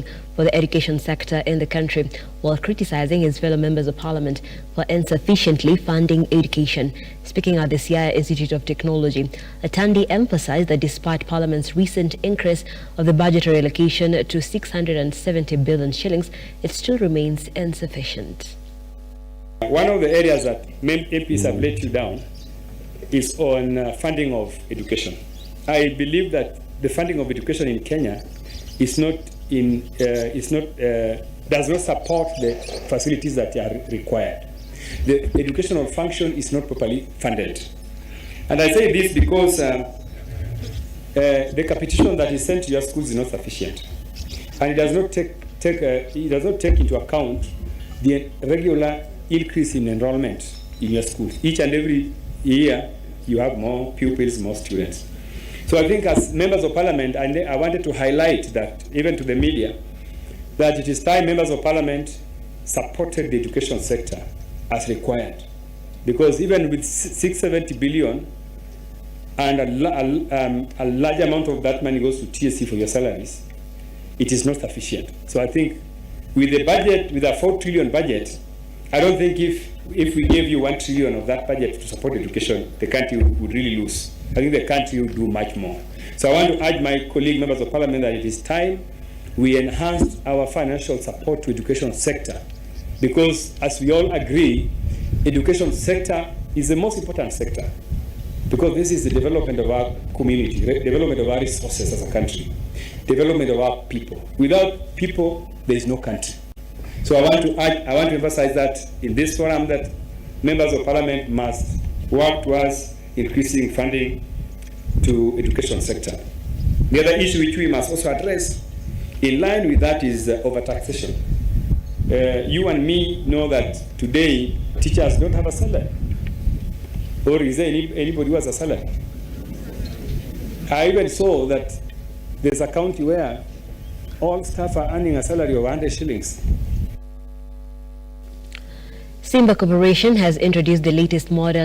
funding for the education sector in the country, while criticizing his fellow members of parliament for insufficiently funding education. Speaking at the CIA Institute of Technology, Atandi emphasized that despite parliament's recent increase of the budgetary allocation to 670 billion shillings, it still remains insufficient. One of the areas that MPs have let you down is on funding of education. I believe that the funding of education in Kenya is does not support the facilities that are required. The educational function is not properly funded. And I say this because the capitation that is sent to your schools is not sufficient. And it does not take into account the regular increase in enrollment in your schools. Each and every year, you have more pupils, more students. So I think as members of parliament, I wanted to highlight that, even to the media, that it is time members of parliament supported the education sector as required. Because even with 670 billion and a large amount of that money goes to TSC for your salaries, it is not sufficient. So I think with the budget, with a 4 trillion budget, I don't think if we gave you 1 trillion of that budget to support education, the country would really lose. I think the country would do much more. So I want to urge my colleague members of parliament that it is time we enhanced our financial support to education sector, because as we all agree, education sector is the most important sector, because this is the development of our community, development of our resources as a country, development of our people. Without people, there is no country. So I want to emphasize that in this forum that members of parliament must work towards increasing funding to education sector. The other issue which we must also address in line with that is overtaxation. You and me know that today teachers don't have a salary. Or is there anybody who has a salary? I even saw that there's a county where all staff are earning a salary of 100 shillings. Simba Corporation has introduced the latest model